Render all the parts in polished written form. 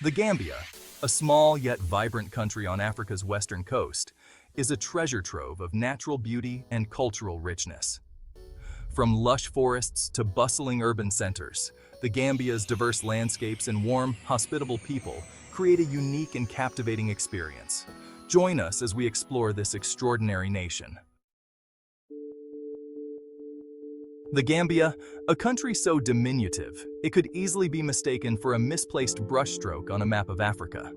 The Gambia, a small yet vibrant country on Africa's western coast, is a treasure trove of natural beauty and cultural richness. From lush forests to bustling urban centers, the Gambia's diverse landscapes and warm, hospitable people create a unique and captivating experience. Join us as we explore this extraordinary nation. The Gambia, a country so diminutive, it could easily be mistaken for a misplaced brushstroke on a map of Africa.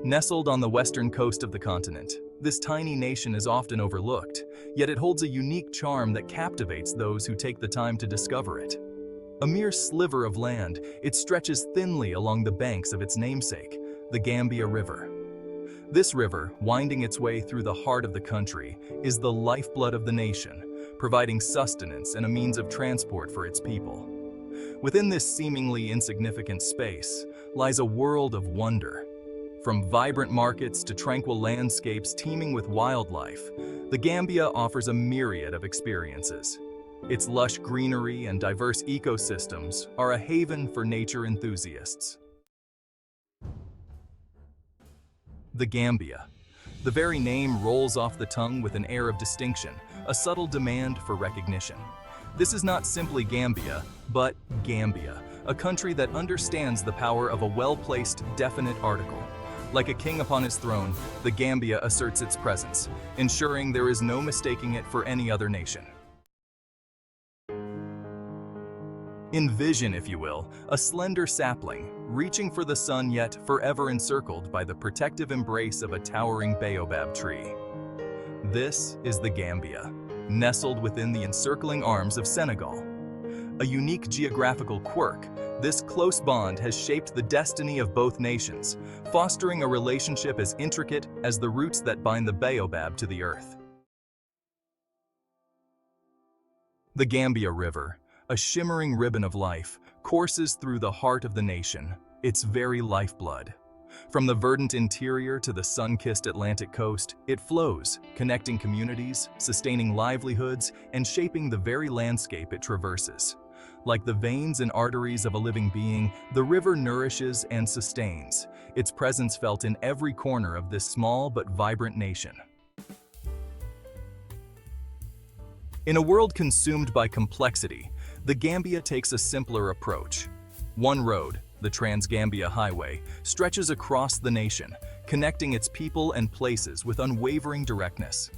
Nestled on the western coast of the continent, this tiny nation is often overlooked, yet it holds a unique charm that captivates those who take the time to discover it. A mere sliver of land, it stretches thinly along the banks of its namesake, the Gambia River. This river, winding its way through the heart of the country, is the lifeblood of the nation, providing sustenance and a means of transport for its people. Within this seemingly insignificant space lies a world of wonder. From vibrant markets to tranquil landscapes teeming with wildlife, the Gambia offers a myriad of experiences. Its lush greenery and diverse ecosystems are a haven for nature enthusiasts. The Gambia. The very name rolls off the tongue with an air of distinction, a subtle demand for recognition. This is not simply Gambia, but Gambia, a country that understands the power of a well-placed, definite article. Like a king upon his throne, the Gambia asserts its presence, ensuring there is no mistaking it for any other nation. Envision, if you will, a slender sapling, reaching for the sun yet forever encircled by the protective embrace of a towering baobab tree. This is the Gambia, nestled within the encircling arms of Senegal. A unique geographical quirk, this close bond has shaped the destiny of both nations, fostering a relationship as intricate as the roots that bind the baobab to the earth. The Gambia River, a shimmering ribbon of life, courses through the heart of the nation, its very lifeblood. From the verdant interior to the sun-kissed Atlantic coast, it flows, connecting communities, sustaining livelihoods, and shaping the very landscape it traverses. Like the veins and arteries of a living being, the river nourishes and sustains, its presence felt in every corner of this small but vibrant nation. In a world consumed by complexity, the Gambia takes a simpler approach. One road, the Trans-Gambia Highway, stretches across the nation, connecting its people and places with unwavering directness.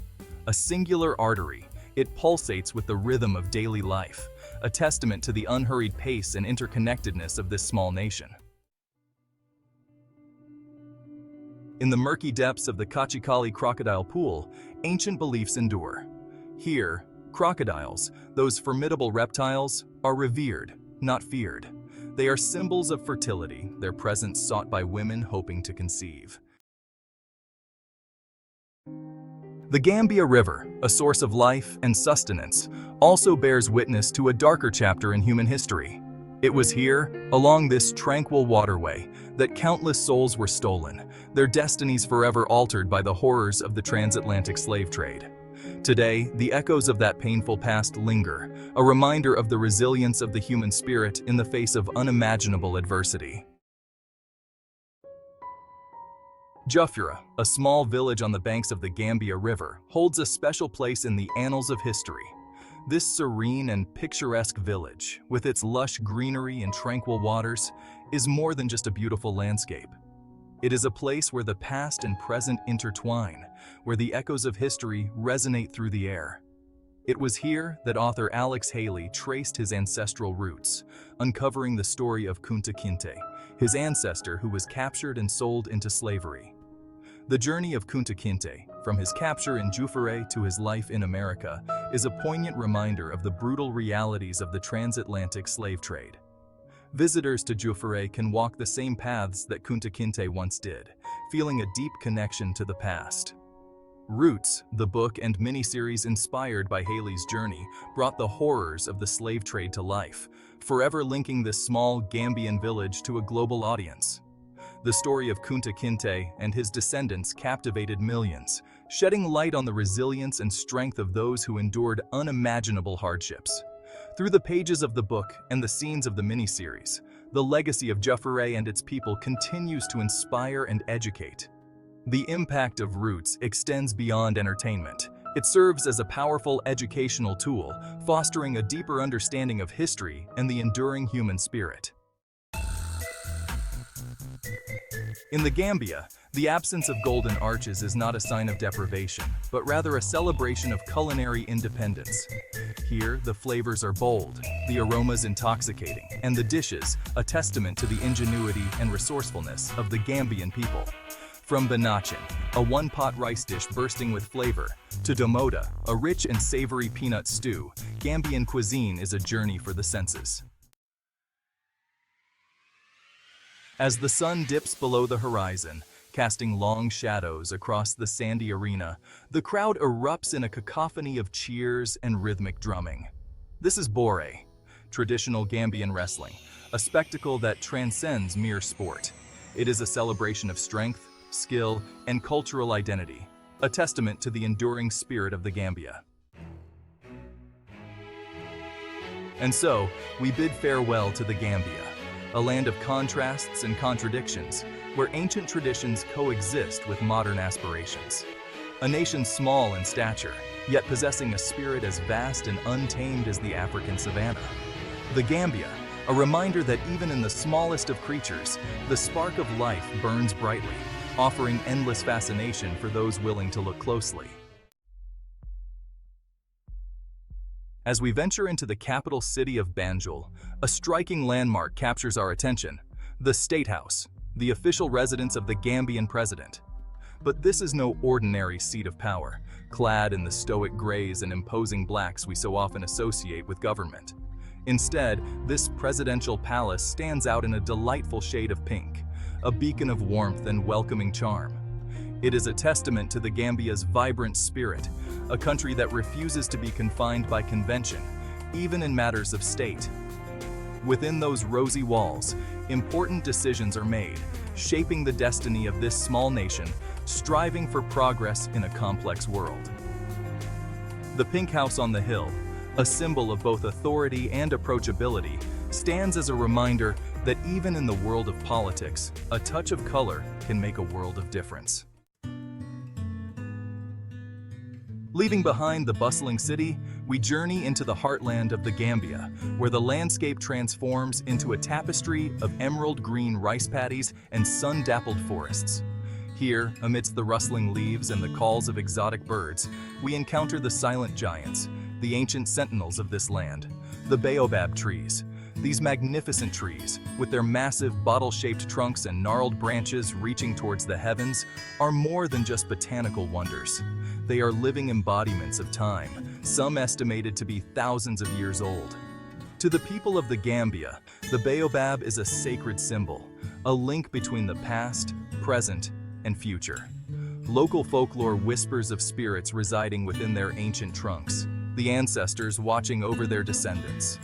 A singular artery, it pulsates with the rhythm of daily life, a testament to the unhurried pace and interconnectedness of this small nation. In the murky depths of the Kachikali crocodile pool, ancient beliefs endure. Here, crocodiles, those formidable reptiles, are revered, not feared. They are symbols of fertility, their presence sought by women hoping to conceive. The Gambia River, a source of life and sustenance, also bears witness to a darker chapter in human history. It was here, along this tranquil waterway, that countless souls were stolen, their destinies forever altered by the horrors of the transatlantic slave trade. Today, the echoes of that painful past linger, a reminder of the resilience of the human spirit in the face of unimaginable adversity. Jufura, a small village on the banks of the Gambia River, holds a special place in the annals of history. This serene and picturesque village, with its lush greenery and tranquil waters, is more than just a beautiful landscape. It is a place where the past and present intertwine, where the echoes of history resonate through the air. It was here that author Alex Haley traced his ancestral roots, uncovering the story of Kunta Kinte, his ancestor who was captured and sold into slavery. The journey of Kunta Kinte, from his capture in Jufura to his life in America, is a poignant reminder of the brutal realities of the transatlantic slave trade. Visitors to Jufura can walk the same paths that Kunta Kinte once did, feeling a deep connection to the past. Roots, the book and miniseries inspired by Haley's journey, brought the horrors of the slave trade to life, forever linking this small Gambian village to a global audience. The story of Kunta Kinte and his descendants captivated millions, shedding light on the resilience and strength of those who endured unimaginable hardships. Through the pages of the book and the scenes of the miniseries, the legacy of Jufure and its people continues to inspire and educate. The impact of roots extends beyond entertainment. It serves as a powerful educational tool, fostering a deeper understanding of history and the enduring human spirit. In the Gambia, the absence of golden arches is not a sign of deprivation, but rather a celebration of culinary independence. Here, the flavors are bold, the aromas intoxicating, and the dishes a testament to the ingenuity and resourcefulness of the Gambian people. From banachin, a one-pot rice dish bursting with flavor, to domoda, a rich and savory peanut stew, Gambian cuisine is a journey for the senses. As the sun dips below the horizon, casting long shadows across the sandy arena, the crowd erupts in a cacophony of cheers and rhythmic drumming. This is Bore, traditional Gambian wrestling, a spectacle that transcends mere sport. It is a celebration of strength, skill, and cultural identity, a testament to the enduring spirit of the Gambia. And so, we bid farewell to the Gambia, a land of contrasts and contradictions, where ancient traditions coexist with modern aspirations. A nation small in stature, yet possessing a spirit as vast and untamed as the African savanna. The Gambia, a reminder that even in the smallest of creatures, the spark of life burns brightly, offering endless fascination for those willing to look closely. As we venture into the capital city of Banjul, a striking landmark captures our attention: the State House, the official residence of the Gambian president. But this is no ordinary seat of power, clad in the stoic grays and imposing blacks we so often associate with government. Instead, this presidential palace stands out in a delightful shade of pink, a beacon of warmth and welcoming charm. It is a testament to the Gambia's vibrant spirit, a country that refuses to be confined by convention, even in matters of state. Within those rosy walls, important decisions are made, shaping the destiny of this small nation, striving for progress in a complex world. The Pink House on the Hill, a symbol of both authority and approachability, stands as a reminder that even in the world of politics, a touch of color can make a world of difference. Leaving behind the bustling city, we journey into the heartland of the Gambia, where the landscape transforms into a tapestry of emerald green rice paddies and sun-dappled forests. Here, amidst the rustling leaves and the calls of exotic birds, we encounter the silent giants, the ancient sentinels of this land, the baobab trees. These magnificent trees, with their massive bottle-shaped trunks and gnarled branches reaching towards the heavens, are more than just botanical wonders. They are living embodiments of time, some estimated to be thousands of years old. To the people of the Gambia, the baobab is a sacred symbol, a link between the past, present, and future. Local folklore whispers of spirits residing within their ancient trunks, the ancestors watching over their descendants.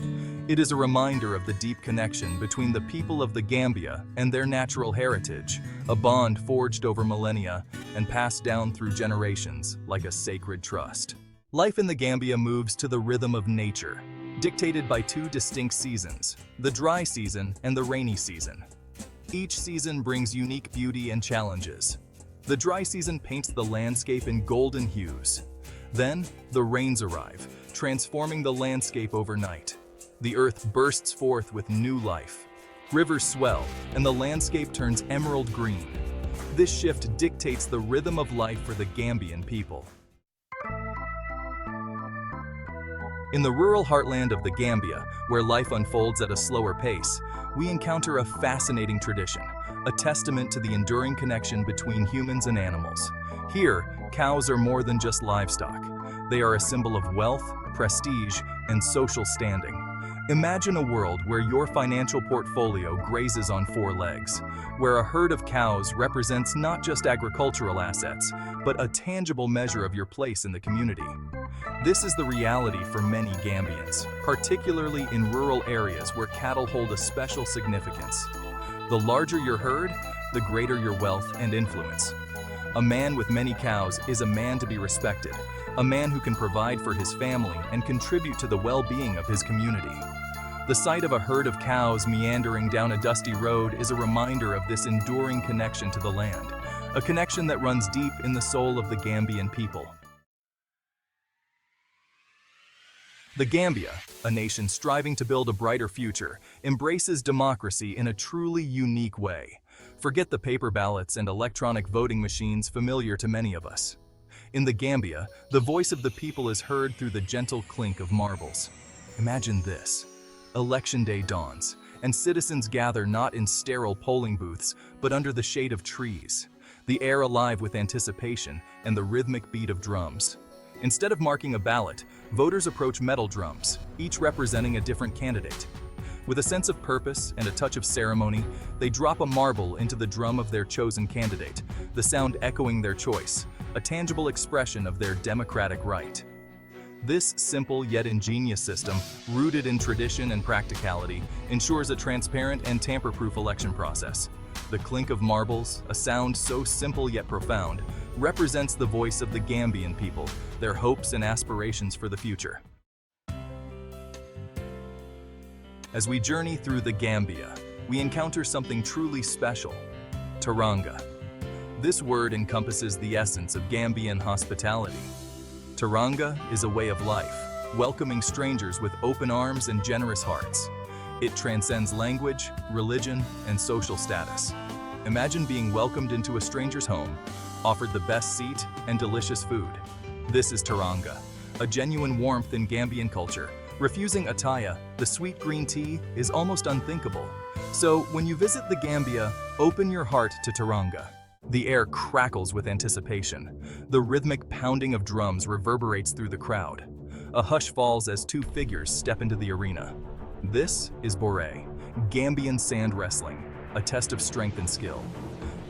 It is a reminder of the deep connection between the people of the Gambia and their natural heritage, a bond forged over millennia and passed down through generations like a sacred trust. Life in the Gambia moves to the rhythm of nature, dictated by two distinct seasons, the dry season and the rainy season. Each season brings unique beauty and challenges. The dry season paints the landscape in golden hues. Then, the rains arrive, transforming the landscape overnight. The earth bursts forth with new life. Rivers swell, and the landscape turns emerald green. This shift dictates the rhythm of life for the Gambian people. In the rural heartland of the Gambia, where life unfolds at a slower pace, we encounter a fascinating tradition, a testament to the enduring connection between humans and animals. Here, cows are more than just livestock. They are a symbol of wealth, prestige, and social standing. Imagine a world where your financial portfolio grazes on four legs, where a herd of cows represents not just agricultural assets, but a tangible measure of your place in the community. This is the reality for many Gambians, particularly in rural areas where cattle hold a special significance. The larger your herd, the greater your wealth and influence. A man with many cows is a man to be respected, a man who can provide for his family and contribute to the well-being of his community. The sight of a herd of cows meandering down a dusty road is a reminder of this enduring connection to the land, a connection that runs deep in the soul of the Gambian people. The Gambia, a nation striving to build a brighter future, embraces democracy in a truly unique way. Forget the paper ballots and electronic voting machines familiar to many of us. In the Gambia, the voice of the people is heard through the gentle clink of marbles. Imagine this. Election day dawns, and citizens gather not in sterile polling booths, but under the shade of trees, the air alive with anticipation and the rhythmic beat of drums. Instead of marking a ballot, voters approach metal drums, each representing a different candidate. With a sense of purpose and a touch of ceremony, they drop a marble into the drum of their chosen candidate, the sound echoing their choice, a tangible expression of their democratic right. This simple yet ingenious system, rooted in tradition and practicality, ensures a transparent and tamper-proof election process. The clink of marbles, a sound so simple yet profound, represents the voice of the Gambian people, their hopes and aspirations for the future. As we journey through the Gambia, we encounter something truly special: Teranga. This word encompasses the essence of Gambian hospitality. Teranga is a way of life, welcoming strangers with open arms and generous hearts. It transcends language, religion, and social status. Imagine being welcomed into a stranger's home, offered the best seat and delicious food. This is Teranga, a genuine warmth in Gambian culture. Refusing ataya, the sweet green tea, is almost unthinkable. So when you visit the Gambia, open your heart to Teranga. The air crackles with anticipation. The rhythmic pounding of drums reverberates through the crowd. A hush falls as two figures step into the arena. This is Bore, Gambian sand wrestling, a test of strength and skill.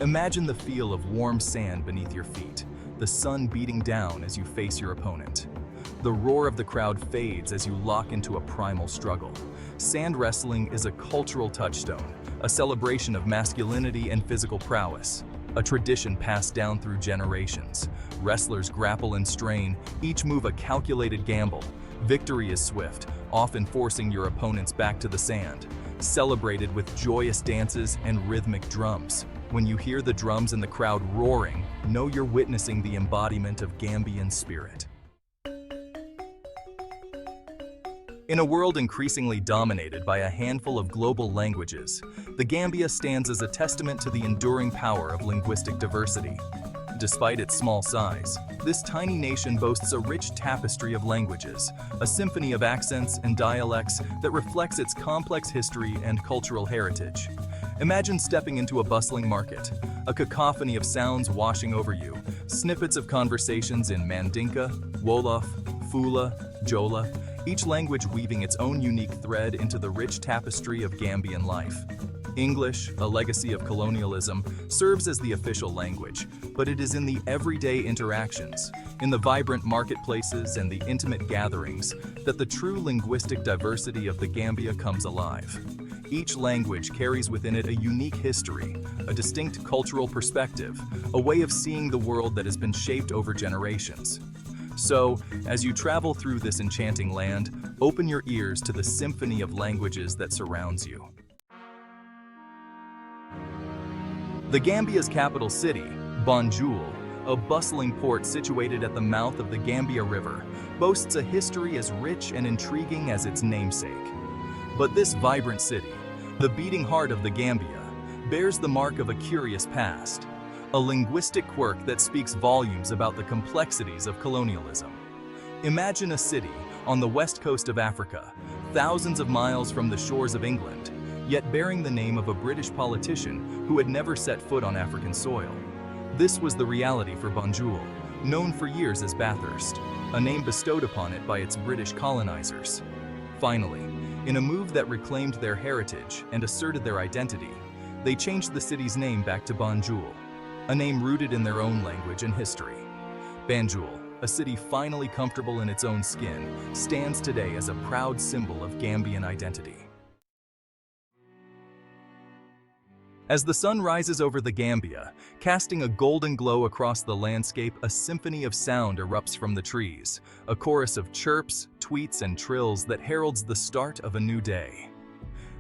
Imagine the feel of warm sand beneath your feet, the sun beating down as you face your opponent. The roar of the crowd fades as you lock into a primal struggle. Sand wrestling is a cultural touchstone, a celebration of masculinity and physical prowess, a tradition passed down through generations. Wrestlers grapple and strain, each move a calculated gamble. Victory is swift, often forcing your opponents back to the sand, celebrated with joyous dances and rhythmic drums. When you hear the drums and the crowd roaring, know you're witnessing the embodiment of Gambian spirit. In a world increasingly dominated by a handful of global languages, the Gambia stands as a testament to the enduring power of linguistic diversity. Despite its small size, this tiny nation boasts a rich tapestry of languages, a symphony of accents and dialects that reflects its complex history and cultural heritage. Imagine stepping into a bustling market, a cacophony of sounds washing over you, snippets of conversations in Mandinka, Wolof, Fula, Jola, each language weaving its own unique thread into the rich tapestry of Gambian life. English, a legacy of colonialism, serves as the official language, but it is in the everyday interactions, in the vibrant marketplaces and the intimate gatherings, that the true linguistic diversity of the Gambia comes alive. Each language carries within it a unique history, a distinct cultural perspective, a way of seeing the world that has been shaped over generations. So, as you travel through this enchanting land, open your ears to the symphony of languages that surrounds you. The Gambia's capital city, Banjul, a bustling port situated at the mouth of the Gambia River, boasts a history as rich and intriguing as its namesake. But this vibrant city, the beating heart of the Gambia, bears the mark of a curious past, a linguistic quirk that speaks volumes about the complexities of colonialism. Imagine a city on the west coast of Africa, thousands of miles from the shores of England, yet bearing the name of a British politician who had never set foot on African soil. This was the reality for Banjul, known for years as Bathurst, a name bestowed upon it by its British colonizers. Finally, in a move that reclaimed their heritage and asserted their identity, they changed the city's name back to Banjul, a name rooted in their own language and history. Banjul, a city finally comfortable in its own skin, stands today as a proud symbol of Gambian identity. As the sun rises over the Gambia, casting a golden glow across the landscape, a symphony of sound erupts from the trees, a chorus of chirps, tweets, and trills that heralds the start of a new day.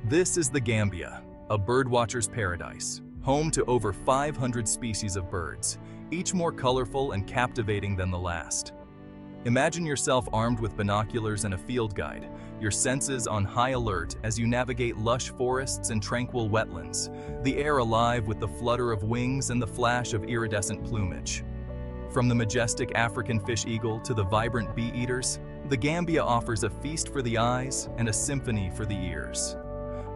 This is the Gambia, a birdwatcher's paradise, home to over 500 species of birds, each more colorful and captivating than the last. Imagine yourself armed with binoculars and a field guide, your senses on high alert as you navigate lush forests and tranquil wetlands, the air alive with the flutter of wings and the flash of iridescent plumage. From the majestic African fish eagle to the vibrant bee eaters, the Gambia offers a feast for the eyes and a symphony for the ears.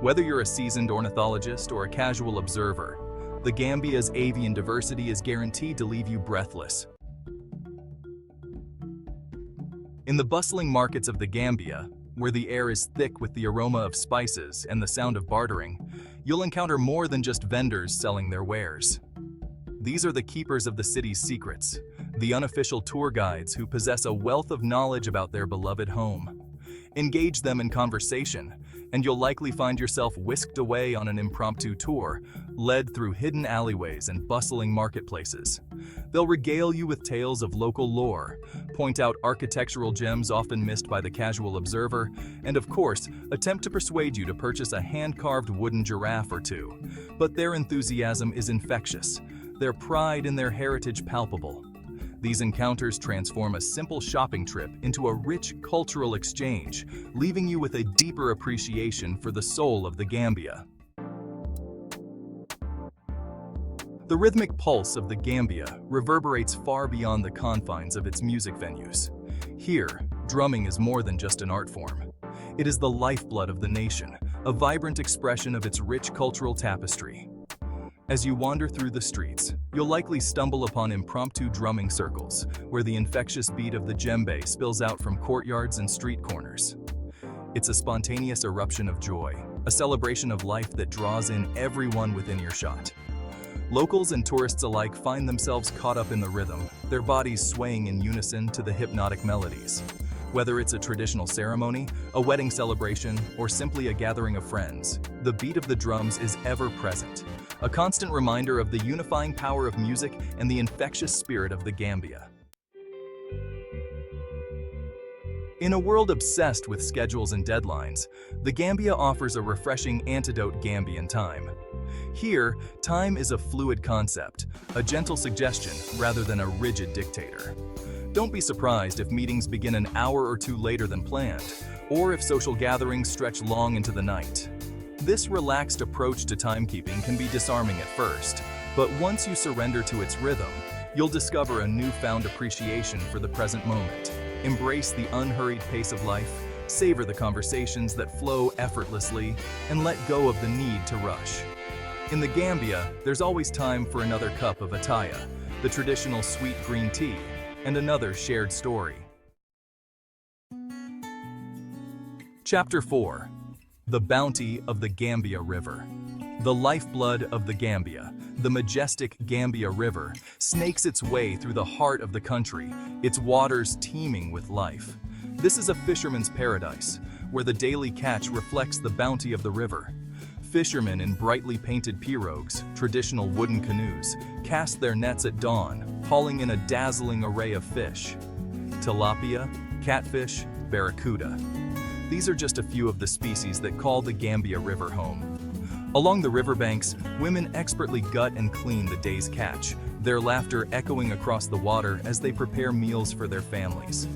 Whether you're a seasoned ornithologist or a casual observer, the Gambia's avian diversity is guaranteed to leave you breathless. In the bustling markets of the Gambia, where the air is thick with the aroma of spices and the sound of bartering, you'll encounter more than just vendors selling their wares. These are the keepers of the city's secrets, the unofficial tour guides who possess a wealth of knowledge about their beloved home. Engage them in conversation, and you'll likely find yourself whisked away on an impromptu tour, led through hidden alleyways and bustling marketplaces. They'll regale you with tales of local lore, point out architectural gems often missed by the casual observer, and of course, attempt to persuade you to purchase a hand-carved wooden giraffe or two. But their enthusiasm is infectious, their pride in their heritage palpable. These encounters transform a simple shopping trip into a rich cultural exchange, leaving you with a deeper appreciation for the soul of the Gambia. The rhythmic pulse of the Gambia reverberates far beyond the confines of its music venues. Here, drumming is more than just an art form. It is the lifeblood of the nation, a vibrant expression of its rich cultural tapestry. As you wander through the streets, you'll likely stumble upon impromptu drumming circles, where the infectious beat of the djembe spills out from courtyards and street corners. It's a spontaneous eruption of joy, a celebration of life that draws in everyone within earshot. Locals and tourists alike find themselves caught up in the rhythm, their bodies swaying in unison to the hypnotic melodies. Whether it's a traditional ceremony, a wedding celebration, or simply a gathering of friends, the beat of the drums is ever present, a constant reminder of the unifying power of music and the infectious spirit of the Gambia. In a world obsessed with schedules and deadlines, the Gambia offers a refreshing antidote: Gambian time. Here, time is a fluid concept, a gentle suggestion rather than a rigid dictator. Don't be surprised if meetings begin an hour or two later than planned, or if social gatherings stretch long into the night. This relaxed approach to timekeeping can be disarming at first, but once you surrender to its rhythm, you'll discover a newfound appreciation for the present moment. Embrace the unhurried pace of life, savor the conversations that flow effortlessly, and let go of the need to rush. In the Gambia, there's always time for another cup of ataya, the traditional sweet green tea, and another shared story. Chapter 4. The Bounty of the Gambia River. The lifeblood of the Gambia, the majestic Gambia River, snakes its way through the heart of the country, its waters teeming with life. This is a fisherman's paradise, where the daily catch reflects the bounty of the river. Fishermen in brightly painted pirogues, traditional wooden canoes, cast their nets at dawn, hauling in a dazzling array of fish. Tilapia, catfish, barracuda. These are just a few of the species that call the Gambia River home. Along the riverbanks, women expertly gut and clean the day's catch, their laughter echoing across the water as they prepare meals for their families.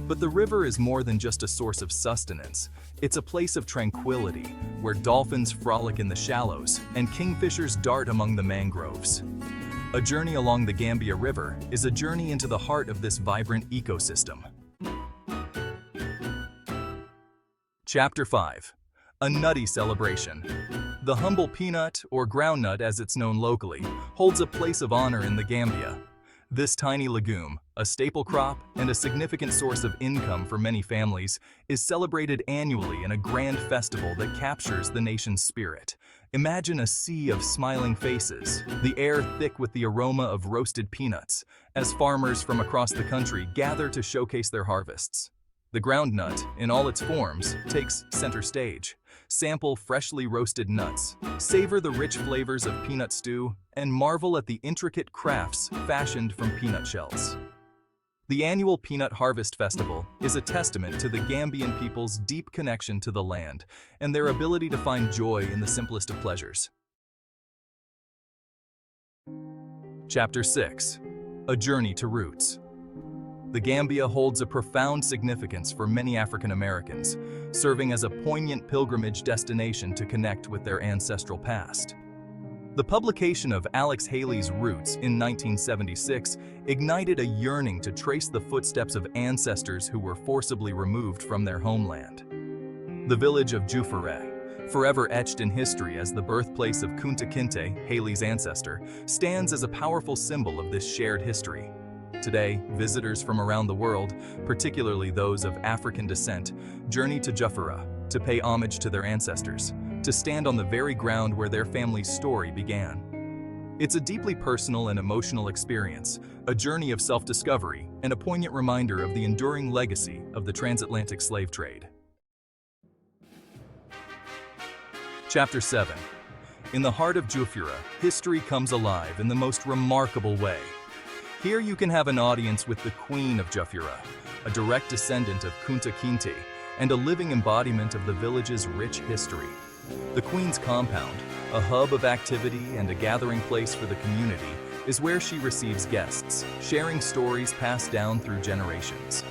But the river is more than just a source of sustenance. It's a place of tranquility, where dolphins frolic in the shallows and kingfishers dart among the mangroves. A journey along the Gambia River is a journey into the heart of this vibrant ecosystem. Chapter 5. A nutty celebration. The humble peanut, or groundnut as it's known locally, holds a place of honor in the Gambia. This tiny legume, a staple crop and a significant source of income for many families, is celebrated annually in a grand festival that captures the nation's spirit. Imagine a sea of smiling faces, the air thick with the aroma of roasted peanuts, as farmers from across the country gather to showcase their harvests. The groundnut, in all its forms, takes center stage, sample freshly roasted nuts, savor the rich flavors of peanut stew, and marvel at the intricate crafts fashioned from peanut shells. The annual Peanut Harvest Festival is a testament to the Gambian people's deep connection to the land and their ability to find joy in the simplest of pleasures. Chapter 6. A Journey to Roots. The Gambia holds a profound significance for many African Americans, serving as a poignant pilgrimage destination to connect with their ancestral past. The publication of Alex Haley's Roots in 1976 ignited a yearning to trace the footsteps of ancestors who were forcibly removed from their homeland. The village of Jufure, forever etched in history as the birthplace of Kunta Kinte, Haley's ancestor, stands as a powerful symbol of this shared history. Today, visitors from around the world, particularly those of African descent, journey to Jufure to pay homage to their ancestors, to stand on the very ground where their family's story began. It's a deeply personal and emotional experience, a journey of self-discovery, and a poignant reminder of the enduring legacy of the transatlantic slave trade. Chapter 7. In the heart of Jufure, history comes alive in the most remarkable way. Here you can have an audience with the Queen of Jufure, a direct descendant of Kunta Kinte, and a living embodiment of the village's rich history. The Queen's compound, a hub of activity and a gathering place for the community, is where she receives guests, sharing stories passed down through generations.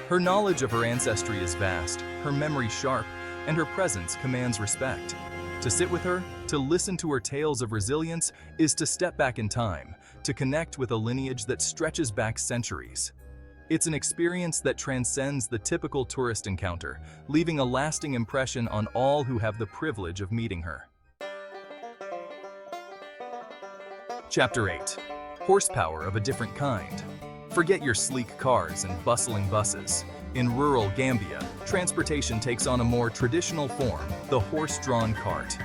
Her knowledge of her ancestry is vast, her memory sharp, and her presence commands respect. To sit with her, to listen to her tales of resilience, is to step back in time, to connect with a lineage that stretches back centuries. It's an experience that transcends the typical tourist encounter, leaving a lasting impression on all who have the privilege of meeting her. Chapter 8. Horsepower of a different kind. Forget your sleek cars and bustling buses. In rural Gambia, transportation takes on a more traditional form, the horse-drawn cart.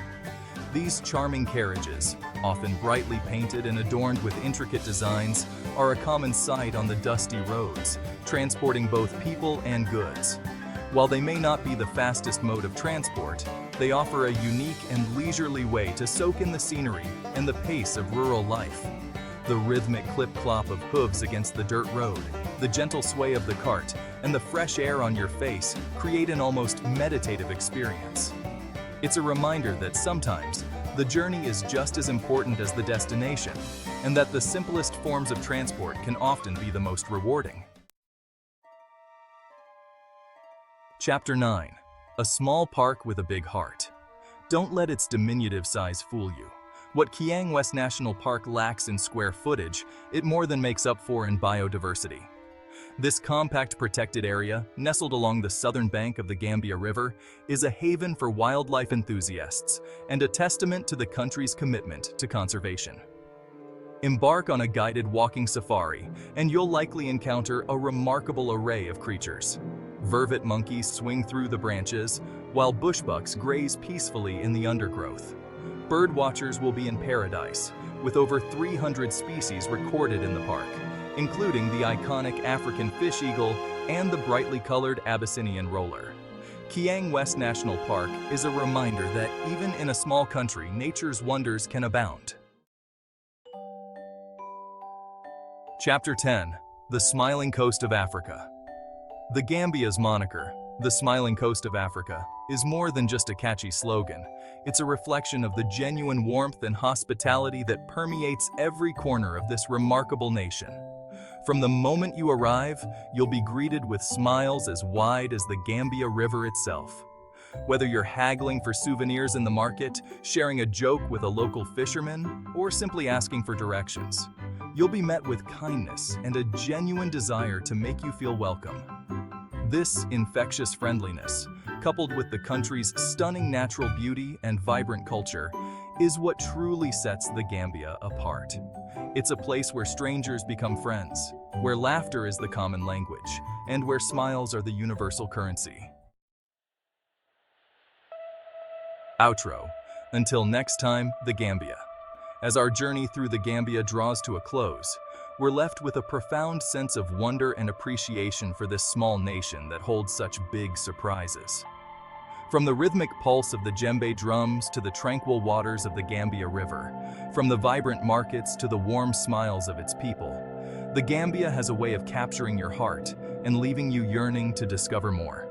These charming carriages, often brightly painted and adorned with intricate designs, are a common sight on the dusty roads, transporting both people and goods. While they may not be the fastest mode of transport, they offer a unique and leisurely way to soak in the scenery and the pace of rural life. The rhythmic clip-clop of hooves against the dirt road, the gentle sway of the cart, and the fresh air on your face create an almost meditative experience. It's a reminder that sometimes the journey is just as important as the destination, and that the simplest forms of transport can often be the most rewarding. Chapter 9. A small park with a big heart. Don't let its diminutive size fool you. What Kiang West National Park lacks in square footage, it more than makes up for in biodiversity. This compact protected area, nestled along the southern bank of the Gambia River, is a haven for wildlife enthusiasts and a testament to the country's commitment to conservation. Embark on a guided walking safari, and you'll likely encounter a remarkable array of creatures. Vervet monkeys swing through the branches, while bushbucks graze peacefully in the undergrowth. Birdwatchers will be in paradise, with over 300 species recorded in the park, including the iconic African fish eagle and the brightly colored Abyssinian roller. Kiang West National Park is a reminder that even in a small country, nature's wonders can abound. Chapter 10. The Smiling Coast of Africa. The Gambia's moniker, the Smiling Coast of Africa, is more than just a catchy slogan. It's a reflection of the genuine warmth and hospitality that permeates every corner of this remarkable nation. From the moment you arrive, you'll be greeted with smiles as wide as the Gambia River itself. Whether you're haggling for souvenirs in the market, sharing a joke with a local fisherman, or simply asking for directions, you'll be met with kindness and a genuine desire to make you feel welcome. This infectious friendliness, coupled with the country's stunning natural beauty and vibrant culture, is what truly sets the Gambia apart. It's a place where strangers become friends, where laughter is the common language, and where smiles are the universal currency. Outro. Until next time, the Gambia. As our journey through the Gambia draws to a close, we're left with a profound sense of wonder and appreciation for this small nation that holds such big surprises. From the rhythmic pulse of the djembe drums to the tranquil waters of the Gambia River, from the vibrant markets to the warm smiles of its people, the Gambia has a way of capturing your heart and leaving you yearning to discover more.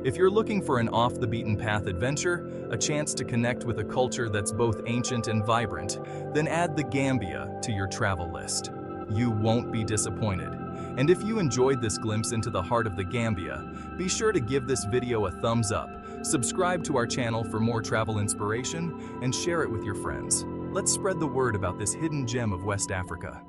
If you're looking for an off-the-beaten-path adventure, a chance to connect with a culture that's both ancient and vibrant, then add the Gambia to your travel list. You won't be disappointed. And if you enjoyed this glimpse into the heart of the Gambia, be sure to give this video a thumbs up, subscribe to our channel for more travel inspiration, and share it with your friends. Let's spread the word about this hidden gem of West Africa.